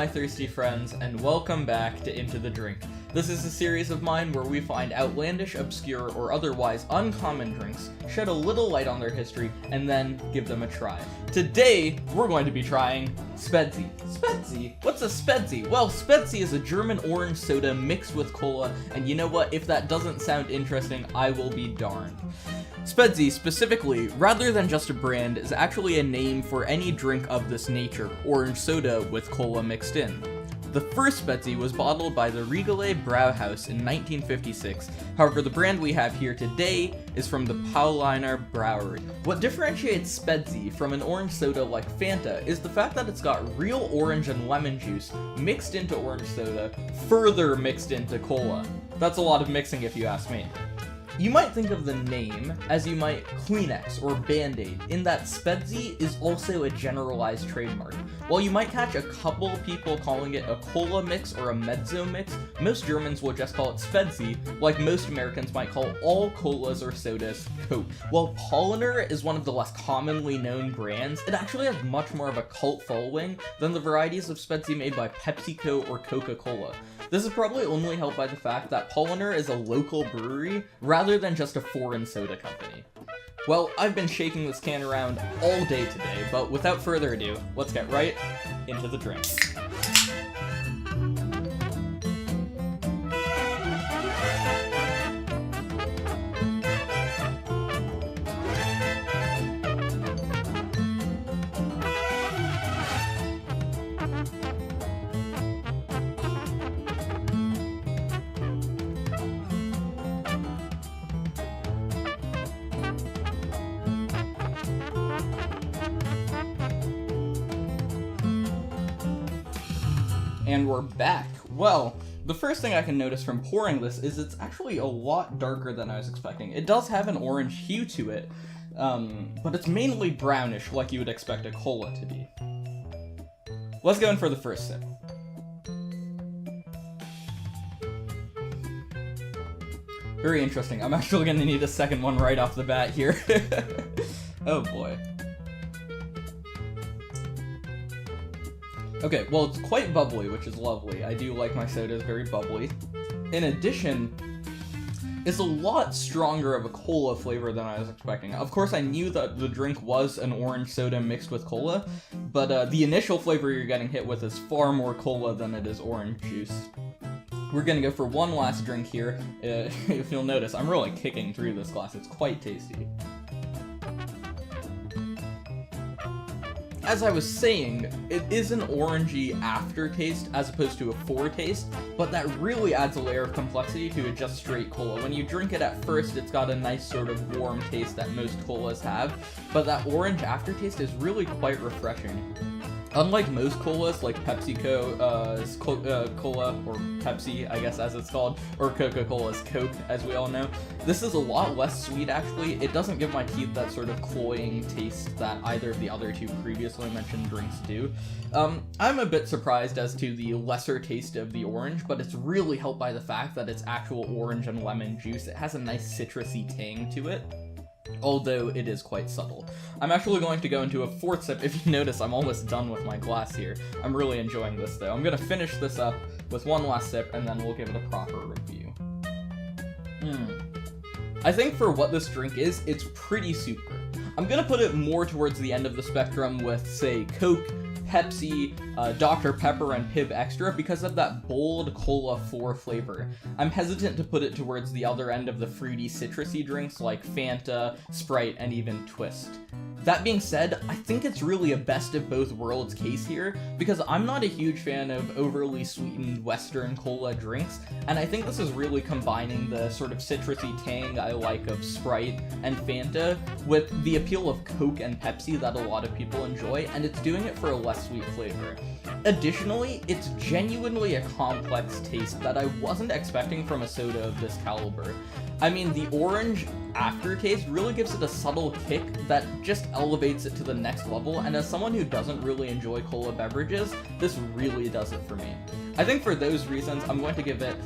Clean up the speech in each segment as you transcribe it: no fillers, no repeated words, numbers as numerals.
my thirsty friends, and welcome back to Into the Drink. This is a series of mine where we find outlandish, obscure, or otherwise uncommon drinks, shed a little light on their history, and then give them a try. Today, we're going to be trying Spezi. Spezi? What's a Spezi? Well, Spezi is a German orange soda mixed with cola, and you know what? If that doesn't sound interesting, I will be darned. Spezi, specifically, rather than just a brand, is actually a name for any drink of this nature, orange soda with cola mixed in. The first Spezi was bottled by the Riegele Brauhaus in 1956, however the brand we have here today is from the Paulaner Brewery. What differentiates Spezi from an orange soda like Fanta is the fact that it's got real orange and lemon juice mixed into orange soda, further mixed into cola. That's a lot of mixing if you ask me. You might think of the name as you might Kleenex or Band-Aid, in that Spezi is also a generalized trademark. While you might catch a couple people calling it a cola mix or a mezzo mix, most Germans will just call it Spezi, like most Americans might call all colas or sodas Coke. While Paulaner is one of the less commonly known brands, it actually has much more of a cult following than the varieties of Spezi made by PepsiCo or Coca-Cola. This is probably only helped by the fact that Paulaner is a local brewery rather than just a foreign soda company. Well, I've been shaking this can around all day today, but without further ado, let's get right into the drink. And we're back. Well, the first thing I can notice from pouring this is it's actually a lot darker than I was expecting. It does have an orange hue to it, but it's mainly brownish like you would expect a cola to be. Let's go in for the first sip. Very interesting. I'm actually going to need a second one right off the bat here. Oh boy. Okay, well, it's quite bubbly, which is lovely. I do like my sodas very bubbly. In addition, it's a lot stronger of a cola flavor than I was expecting. Of course, I knew that the drink was an orange soda mixed with cola, but the initial flavor you're getting hit with is far more cola than it is orange juice. We're gonna go for one last drink here. If you'll notice, I'm really kicking through this glass. It's quite tasty. As I was saying, it is an orangey aftertaste as opposed to a foretaste, but that really adds a layer of complexity to a just straight cola. When you drink it at first, it's got a nice sort of warm taste that most colas have, but that orange aftertaste is really quite refreshing. Unlike most colas, like PepsiCo, Cola, or Pepsi, I guess as it's called, or Coca-Cola's Coke, as we all know, this is a lot less sweet, actually. It doesn't give my teeth that sort of cloying taste that either of the other two previously mentioned drinks do. I'm a bit surprised as to the lesser taste of the orange, but it's really helped by the fact that it's actual orange and lemon juice. It has a nice citrusy tang to it, although it is quite subtle. I'm actually going to go into a fourth sip. If you notice, I'm almost done with my glass here. I'm really enjoying this, though. I'm going to finish this up with one last sip, and then we'll give it a proper review. I think for what this drink is, it's pretty super. I'm going to put it more towards the end of the spectrum with, say, Coke, Pepsi, Dr. Pepper, and Pibb Extra because of that bold Cola 4 flavor. I'm hesitant to put it towards the other end of the fruity, citrusy drinks like Fanta, Sprite, and even Twist. That being said, I think it's really a best of both worlds case here, because I'm not a huge fan of overly sweetened Western cola drinks, and I think this is really combining the sort of citrusy tang I like of Sprite and Fanta with the appeal of Coke and Pepsi that a lot of people enjoy, and it's doing it for a less sweet flavor. Additionally, it's genuinely a complex taste that I wasn't expecting from a soda of this caliber. I mean, the orange aftertaste really gives it a subtle kick that just elevates it to the next level, and as someone who doesn't really enjoy cola beverages, this really does it for me. I think for those reasons, I'm going to give it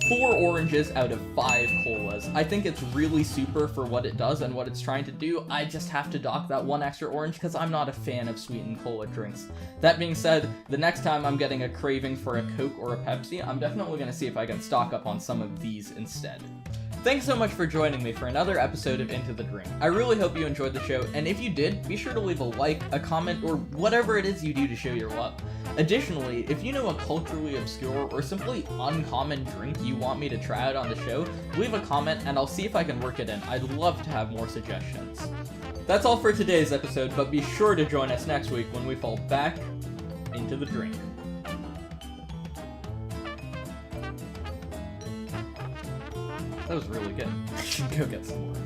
4 oranges out of 5 colas. I think it's really super for what it does and what it's trying to do. I just have to dock that 1 extra orange because I'm not a fan of sweetened cola drinks. That being said, the next time I'm getting a craving for a Coke or a Pepsi, I'm definitely going to see if I can stock up on some of these instead. Thanks so much for joining me for another episode of Into the Drink. I really hope you enjoyed the show, and if you did, be sure to leave a like, a comment, or whatever it is you do to show your love. Additionally, if you know a culturally obscure or simply uncommon drink you want me to try out on the show, leave a comment and I'll see if I can work it in. I'd love to have more suggestions. That's all for today's episode, but be sure to join us next week when we fall back into the drink. That was really good. I should go get some more.